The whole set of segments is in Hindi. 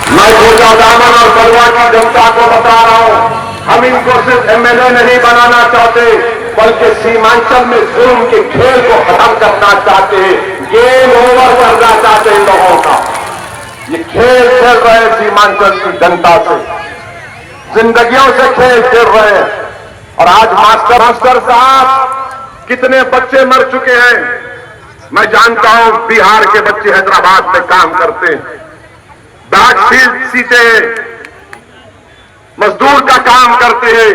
मैं खोजा दामन और बलवा की जनता को बता रहा हूं, हम इनको सिर्फ एमएलए नहीं बनाना चाहते, बल्कि सीमांचल में जुल्म के खेल को खत्म करना चाहते हैं, गेम ओवर करना चाहते हैं लोगों का। ये खेल खेल रहे हैं सीमांचल की जनता से, जिंदगियों से खेल खेल रहे हैं। और आज मास्टर साहब कितने बच्चे मर चुके हैं, मैं जानता हूं। बिहार के बच्चे हैदराबाद में काम करते हैं, बैग सीते हैं, मजदूर का काम करते हैं।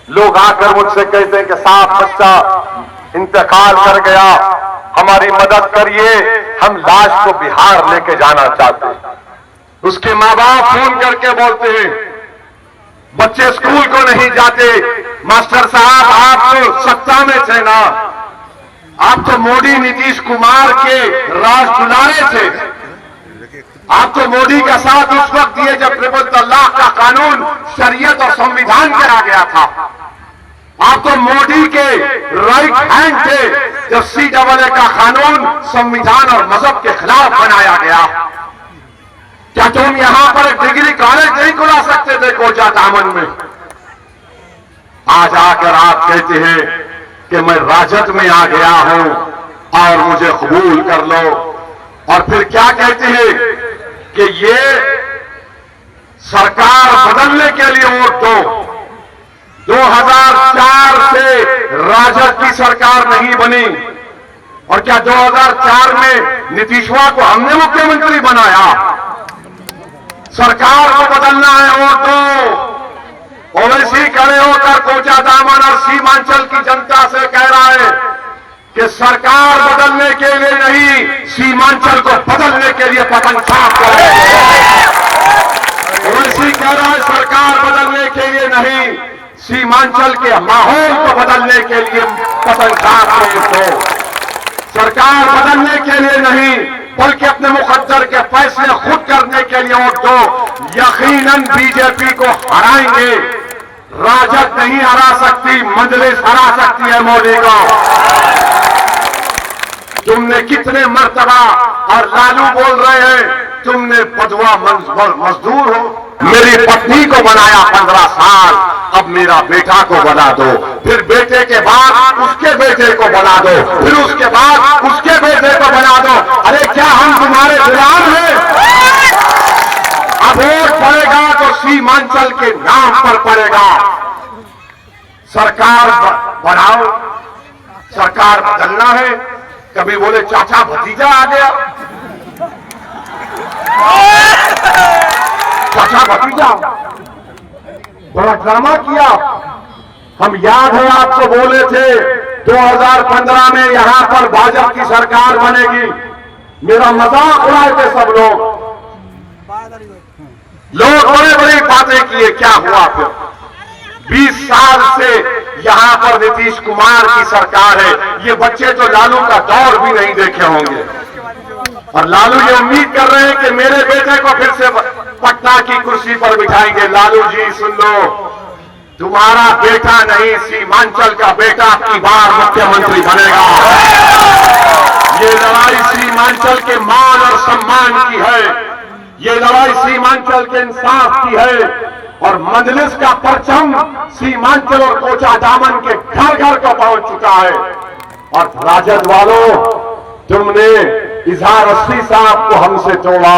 लोग आकर मुझसे कहते हैं कि साहब बच्चा इंतकाल कर गया, हमारी मदद करिए, हम लाश को बिहार लेके जाना चाहते हैं। उसके माँ बाप फोन करके बोलते हैं बच्चे स्कूल को नहीं जाते। मास्टर साहब आप तो सत्ता में थे ना, आप तो मोदी नीतीश कुमार के राज दुलारे थे, आप तो मोदी का साथ उस वक्त दिए जब ट्रिपल तलाक का कानून शरीयत और संविधान करा गया था। आप तो मोदी के राइट हैंड थे जब CAA का कानून संविधान और मजहब के खिलाफ बनाया गया। क्या तुम यहां पर एक डिग्री कॉलेज नहीं खुला सकते थे कोचा दामन में? आज आकर आप कहते हैं कि मैं राजद में आ गया हूं और मुझे कबूल कर लो, और फिर क्या कहते हैं कि ये सरकार बदलने के लिए वोट दो। 2004 से राजद की सरकार नहीं बनी, और क्या 2004 में नीतीशवा को हमने मुख्यमंत्री बनाया? सरकार को बदलना है, वोट दो। ओवैसी खड़े होकर कोचा दामन और सीमांचल की जनता से कह रहा है कि सरकार बदलने के लिए नहीं, सीमांचल को बदलने के लिए पतन साफ करें। ओवैसी कह रहा है सरकार बदलने के लिए नहीं, सीमांचल के माहौल को बदलने के लिए पतन साफ करें। सरकार बदलने के लिए नहीं, बल्कि अपने मुकद्दर के फैसले खुद करने के लिए वोट दो। यकीनन बीजेपी को हराएंगे। राजद नहीं हरा सकती, मजलिस हरा सकती है मोदी को। तुमने कितने मर्तबा, और लालू बोल रहे हैं तुमने बदवा मजदूर हो। मेरी पत्नी को बनाया 15 साल, अब मेरा बेटा को बना दो, फिर बेटे के बाद उसके बेटे को बना दो, फिर उसके बाद उसके बेटे को बना दो। अरे क्या हम तुम्हारे गुलाम हैं? अब वोट पड़ेगा तो सीमांचल के नाम पर पड़ेगा। सरकार बढ़ाओ, सरकार बदलना है। कभी बोले चाचा भतीजा आ गया, चाचा भतीजा, बड़ा ड्रामा किया। हम याद है आपको बोले थे 2015 में यहां पर भाजपा की सरकार बनेगी, मेरा मजाक उड़ाए थे सब लोग बड़ी बड़ी बातें किए। क्या हुआ फिर? 20 साल से यहां पर नीतीश कुमार की सरकार है। ये बच्चे तो लालू का दौर भी नहीं देखे होंगे, और लालू ये उम्मीद कर रहे हैं कि मेरे बेटे को फिर से पटना की कुर्सी पर बिठाएंगे। लालू जी सुन लो, तुम्हारा बेटा नहीं, सीमांचल का बेटा की बार मुख्यमंत्री बनेगा। ये लड़ाई सीमांचल के मान और सम्मान की है, ये लड़ाई सीमांचल के इंसाफ की है, और मजलिस का परचम सीमांचल और कोचा दामन के घर घर को पहुंच चुका है। और राजद वालों, तुमने इजहार अस्सी साहब को हमसे तोड़ा,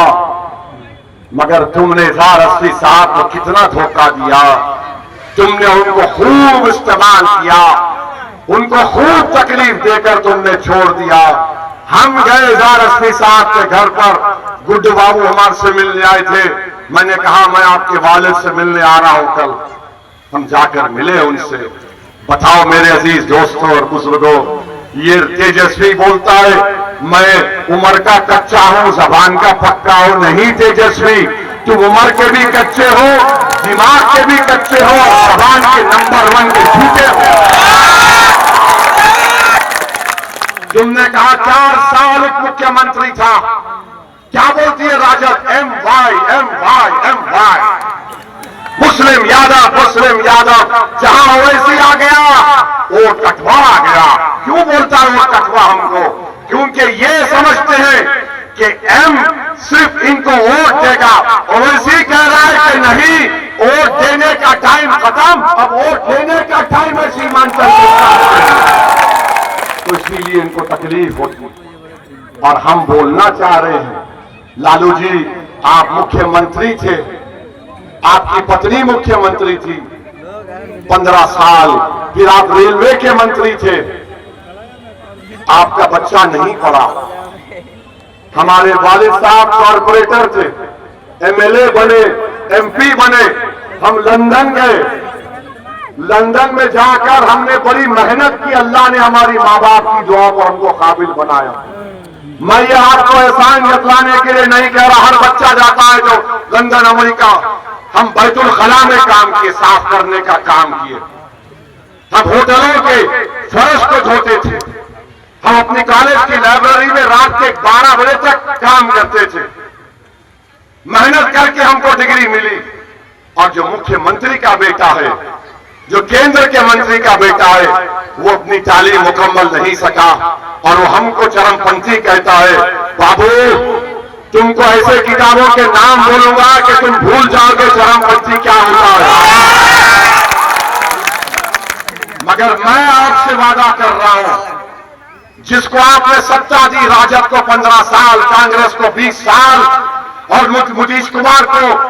मगर तुमने इजहार अस्सी साहब को कितना धोखा दिया। तुमने उनको खूब इस्तेमाल किया, उनको खूब तकलीफ देकर तुमने छोड़ दिया। हम गए इजहार अस्सी साहब के घर पर, गुड्डू बाबू हमारे से मिलने आए थे। मैंने कहा मैं आपके वालिद से मिलने आ रहा हूं कल। हम जाकर मिले उनसे। बताओ मेरे अजीज दोस्तों और बुजुर्गों, ये तेजस्वी बोलता है मैं उम्र का कच्चा हूं, जबान का पक्का हूं। नहीं तेजस्वी, तुम उम्र के भी कच्चे हो, दिमाग के भी कच्चे हो, और जबान के नंबर 1 के झूठे हो। तुमने कहा 4 साल एक मुख्यमंत्री था। क्या बोलती है राजद? MY MY MY, Muslim Yadav, Muslim Yadav. Vote कटवा गया। क्यों बोलता है वोट कटवा हमको? क्योंकि ये समझते हैं कि एम सिर्फ इनको वोट देगा। ओवैसी कह रहा है कि नहीं, वोट देने का टाइम खत्म, अब वोट लेने का टाइम है सीमांचल के। तो इसीलिए इनको तकलीफ होती। और हम बोलना चाह रहे हैं, लालू जी आप मुख्यमंत्री थे, आपकी पत्नी मुख्यमंत्री थी 15 साल, फिर आप रेलवे के मंत्री थे, आपका बच्चा नहीं पढ़ा। हमारे वालिद साहब कॉर्पोरेटर थे, एमएलए बने, एमपी बने। हम लंदन गए, लंदन में जाकर हमने बड़ी मेहनत की, अल्लाह ने हमारी माँ बाप की दुआ को हमको काबिल बनाया। मैं ये आपको एहसान जतलाने के लिए नहीं कह रहा, हर बच्चा जाता है जो लंदन अमेरिका। हम बैतुल खला में काम किए, साफ करने का काम किए, हम होटलों के फर्श को धोते थे, हम अपनी कॉलेज की लाइब्रेरी में रात के 12 बजे तक काम करते थे। मेहनत करके हमको डिग्री मिली। और जो मुख्यमंत्री का बेटा है, जो केंद्र के मंत्री का बेटा है, वो अपनी तालीम मुकम्मल नहीं सका और वो हमको चरमपंथी कहता है। बाबू तुमको ऐसे किताबों के नाम बोलूंगा कि तुम भूल जाओगे चरमपंथी क्या होता है। मगर मैं आपसे वादा कर रहा हूं, जिसको आपने सत्ता दी, राजद को 15 साल, कांग्रेस को 20 साल और नीतीश कुमार को